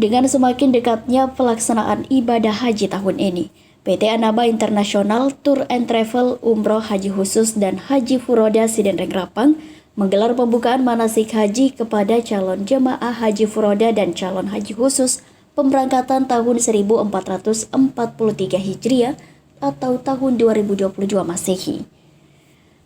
Dengan semakin dekatnya pelaksanaan ibadah haji tahun ini, PT Anaba International Tour and Travel Umroh Haji Khusus dan Haji Furoda Sidenreng Rapang menggelar pembukaan manasik haji kepada calon jemaah haji furoda dan calon haji khusus pemberangkatan tahun 1443 Hijriah atau tahun 2022 Masehi.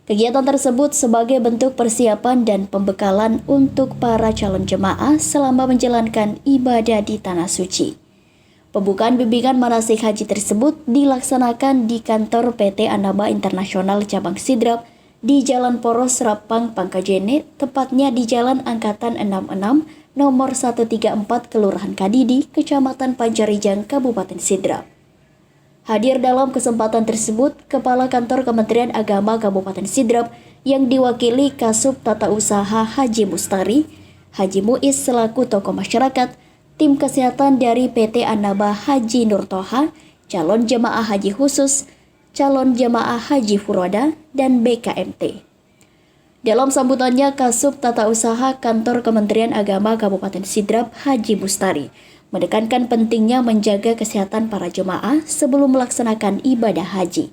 Kegiatan tersebut sebagai bentuk persiapan dan pembekalan untuk para calon jemaah selama menjalankan ibadah di Tanah Suci. Pembukaan bimbingan manasik haji tersebut dilaksanakan di kantor PT Anaba International Cabang Sidrap di Jalan Poros Rapang Pangkajene, tepatnya di Jalan Angkatan 66 nomor 134 Kelurahan Kadidi, Kecamatan Panjarijang, Kabupaten Sidrap. Hadir dalam kesempatan tersebut, Kepala Kantor Kementerian Agama Kabupaten Sidrap yang diwakili Kasub Tata Usaha Haji Mustari, Haji Muiz selaku tokoh masyarakat, tim kesehatan dari PT Anaba Haji Nur Toha, calon jemaah haji khusus, calon jemaah haji furoda, dan BKMT. Dalam sambutannya, Kasub Tata Usaha Kantor Kementerian Agama Kabupaten Sidrap Haji Mustari menekankan pentingnya menjaga kesehatan para jemaah sebelum melaksanakan ibadah haji.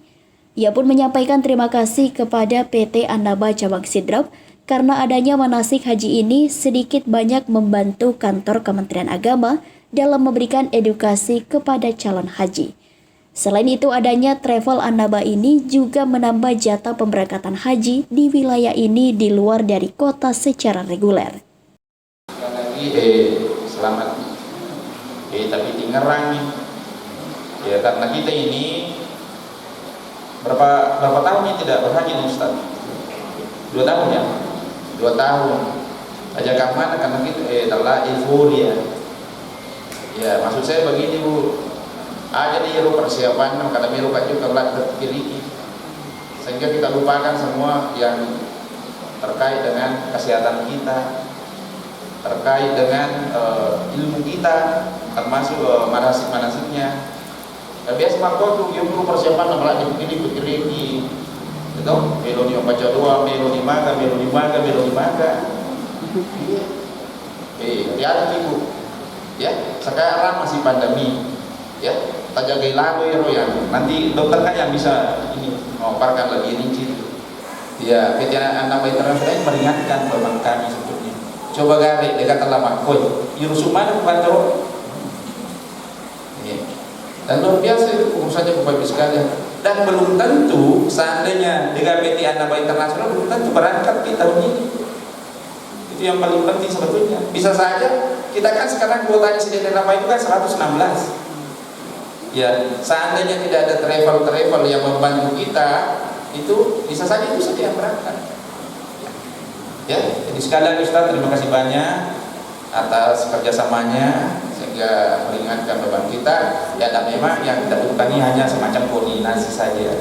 Ia pun menyampaikan terima kasih kepada PT Anaba Cabang Sidrap karena adanya manasik haji ini sedikit banyak membantu kantor Kementerian Agama dalam memberikan edukasi kepada calon haji. Selain itu, adanya travel Anaba ini juga menambah jatah pemberangkatan haji di wilayah ini di luar dari kota secara reguler. Selamat. Tapi Tangerang nih, ya karena kita ini berapa tahun ini tidak berhaji nih Ustaz? 2 tahun ya? 2 tahun. Ajak mana karena kita telah euforia. Ya maksud saya begini Bu, aja di persiapan karena miru kan juga telah terpilih, sehingga kita lupakan semua yang terkait dengan kesehatan kita, terkait dengan ilmu kita, termasuk manasik-manasiknya. Biasa makro tuh yang perlu persiapan malah dipilih, gitu. Meloni baca doa, meloni maga. Hati-hati Bu. Ya, sekarang masih pandemi. Ya, tak jaga lalu ya nanti dokter kan yang bisa ini memaparkan lebih rinci. Ya, PT Anaba International meringankan beban kami sebetulnya. Coba gawe dekat lama koi Yurusumana Pantoro. Dan luar biasa itu urusannya Bapak Ibu sekalian. Dan belum tentu seandainya dengan PT Anaba International belum tentu berangkat di tahun ini. Itu yang paling penting sebetulnya. Bisa saja kita kan sekarang kuotanya Sidenreng Rapang itu kan 116. Ya, seandainya tidak ada travel yang membantu kita, itu bisa saja yang berangkat. Ya, jadi sekalian Ustaz, terima kasih banyak atas kerjasamanya sehingga meringankan beban kita. Ya, dan memang yang kita butuhkan ini hanya semacam koordinasi saja.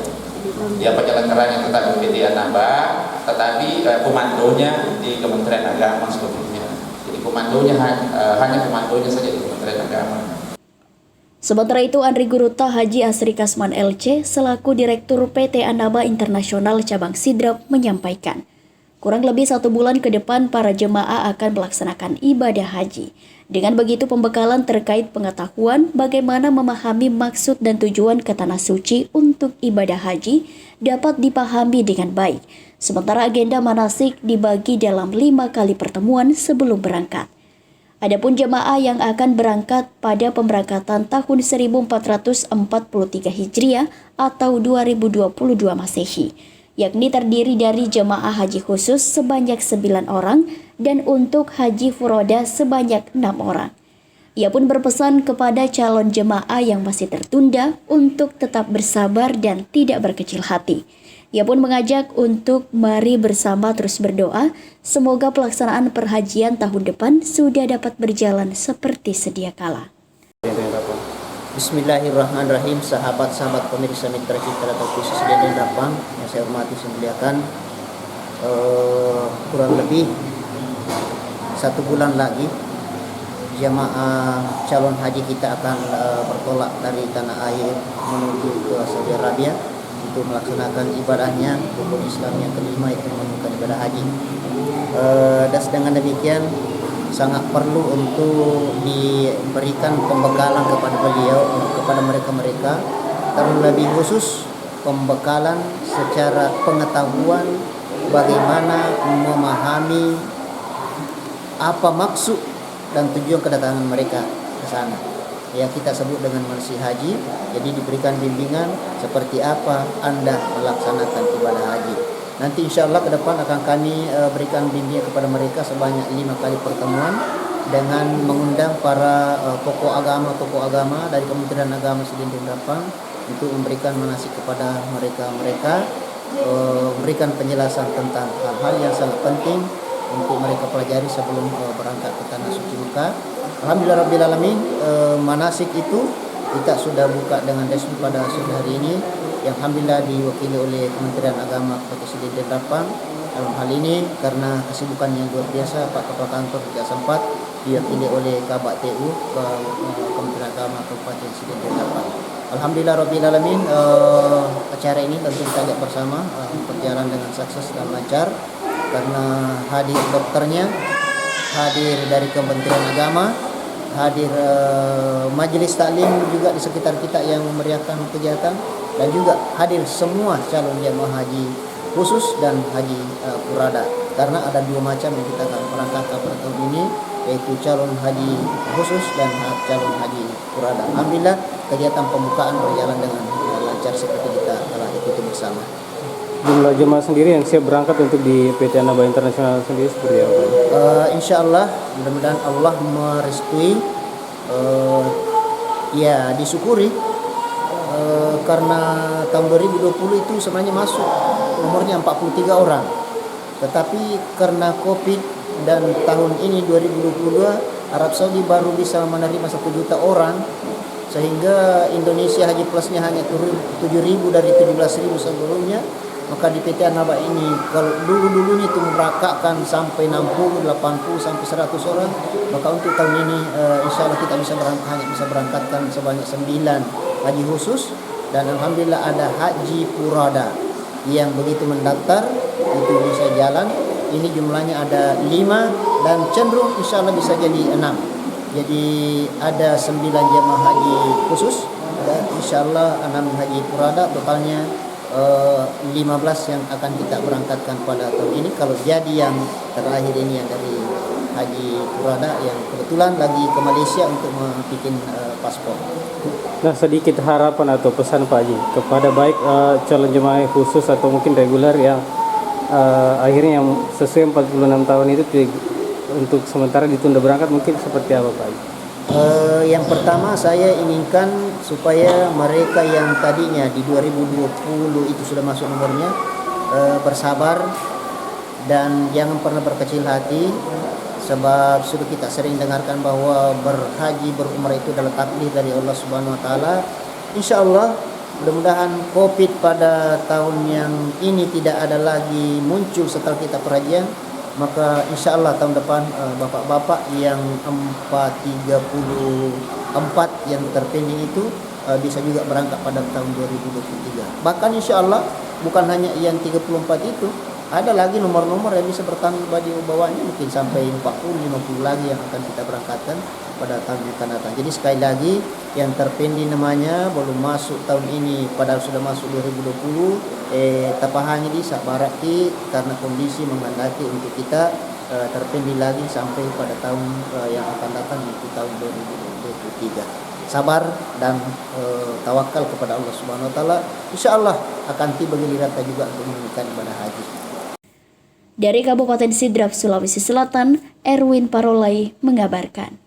Ya, penyelenggaraan yang tetap di PT Anaba, tetapi komandonya di Kementerian Agama sebetulnya. Jadi komandonya hanya komandonya saja di Kementerian Agama. Sementara itu, Andri Guruta Haji Asri Kasman LC selaku Direktur PT Anaba International Cabang Sidrap menyampaikan, kurang lebih 1 bulan ke depan para jemaah akan melaksanakan ibadah haji. Dengan begitu, pembekalan terkait pengetahuan bagaimana memahami maksud dan tujuan ke Tanah Suci untuk ibadah haji dapat dipahami dengan baik. Sementara agenda manasik dibagi dalam 5 kali pertemuan sebelum berangkat. Adapun jemaah yang akan berangkat pada pemberangkatan tahun 1443 Hijriah atau 2022 Masehi, yakni terdiri dari jemaah haji khusus sebanyak 9 orang dan untuk haji furoda sebanyak 6 orang. Ia pun berpesan kepada calon jemaah yang masih tertunda untuk tetap bersabar dan tidak berkecil hati. Ia pun mengajak untuk mari bersama terus berdoa, semoga pelaksanaan perhajian tahun depan sudah dapat berjalan seperti sedia kala. Bismillahirrahmanirrahim, sahabat-sahabat pemirsa mitra kita atau khusus Sidenreng Rapang yang saya hormati, saya muliakan. Kurang lebih 1 bulan lagi jamaah calon haji kita akan bertolak dari tanah air menuju ke Saudi Arabia untuk melaksanakan ibadahnya, rukun Islam yang kelima, itu menunaikan ibadah haji. Dan dengan demikian sangat perlu untuk diberikan pembekalan kepada beliau, kepada mereka-mereka, terlebih khusus pembekalan secara pengetahuan bagaimana memahami apa maksud dan tujuan kedatangan mereka ke sana, yang kita sebut dengan manasik haji. Jadi diberikan bimbingan seperti apa Anda melaksanakan ibadah haji. Nanti insya Allah ke depan akan kami berikan bimbingan kepada mereka sebanyak 5 kali pertemuan dengan mengundang para tokoh agama dari Kementerian Agama Sidin Dapang untuk memberikan manasik kepada mereka, memberikan penjelasan tentang hal-hal yang sangat penting untuk mereka pelajari sebelum berangkat ke Tanah Suci Mekah. Alhamdulillah Rabbil Alamin, manasik itu kita sudah buka dengan resmi pada sore hari ini, yang alhamdulillah diwakili oleh Kementerian Agama Kota Sidin Dapang. Dalam hal ini karena kesibukan yang luar biasa, Pak Kepala Kantor tidak sempat, diwakili oleh Kabak TU Kementerian Agama Kabupaten Sidin Dapang. Alhamdulillah Rabbil Alamin, acara ini tentu kita lihat bersama berjalan dengan sukses dan lancar karena hadir dokternya, hadir dari Kementerian Agama, hadir majelis taklim juga di sekitar kita yang memeriahkan kegiatan, dan juga hadir semua calon jemaah haji khusus dan haji furada, karena ada 2 macam yang kita akan berangkat pada tahun ini, yaitu calon haji khusus dan calon haji furada. Alhamdulillah kegiatan pembukaan berjalan dengan lancar seperti kita telah ikuti bersama. Jumlah jemaah sendiri yang siap berangkat untuk di PT Anaba Internasional sendiri seperti apa? Insya Allah, mudah-mudahan Allah merestui, ya disyukuri, karena tahun 2020 itu sebenarnya masuk umurnya 43 orang, tetapi karena COVID dan tahun ini 2022 Arab Saudi baru bisa menerima 1 juta orang, sehingga Indonesia Haji Plusnya hanya 7.000 dari 17.000 sebelumnya. Maka di PT Anaba ini kalau dulu-dulunya itu merakakan sampai 60, 80 sampai 100 orang, maka untuk tahun ini insya Allah kita hanya bisa berangkatkan sebanyak 9 haji khusus, dan alhamdulillah ada haji furada yang begitu mendaftar itu bisa jalan. Ini jumlahnya ada 5 dan cenderung insya Allah bisa jadi 6. Jadi ada 9 jemaah haji khusus dan insya Allah 6 haji furada, totalnya 15 yang akan kita berangkatkan pada tahun ini. Kalau jadi yang terakhir ini yang dari haji furada yang kebetulan lagi ke Malaysia untuk bikin paspor. Nah, sedikit harapan atau pesan Pak Haji kepada baik calon jemaah khusus atau mungkin reguler yang akhirnya yang sesuai 46 tahun itu untuk sementara ditunda berangkat, mungkin seperti apa Pak Haji? Yang pertama saya inginkan supaya mereka yang tadinya di 2020 itu sudah masuk nomornya bersabar dan jangan pernah berkecil hati, sebab sudah kita sering dengarkan bahwa berhaji berumrah itu adalah takdir dari Allah Subhanahu wa taala. Insyaallah mudah-mudahan Covid pada tahun yang ini tidak ada lagi muncul setelah kita perhajian. Maka insya Allah tahun depan bapak-bapak yang 34 yang terpending itu bisa juga berangkat pada tahun 2023. Bahkan insya Allah bukan hanya yang 34 itu, ada lagi nomor-nomor yang bisa bertambah di bawahnya, mungkin sampai 40-50 lagi yang akan kita berangkatkan pada tahun yang akan datang. Jadi sekali lagi yang terpending namanya belum masuk tahun ini padahal sudah masuk 2020, tapahanya di sabarati karena kondisi menghendaki untuk kita terpending lagi sampai pada tahun yang akan datang, yaitu tahun 2023. Sabar dan tawakal kepada Allah Subhanahu wa taala. Insyaallah akan tiba giliran kita juga untuk menunaikan ibadah haji. Dari Kabupaten Sidrap, Sulawesi Selatan, Erwin Parolai mengabarkan.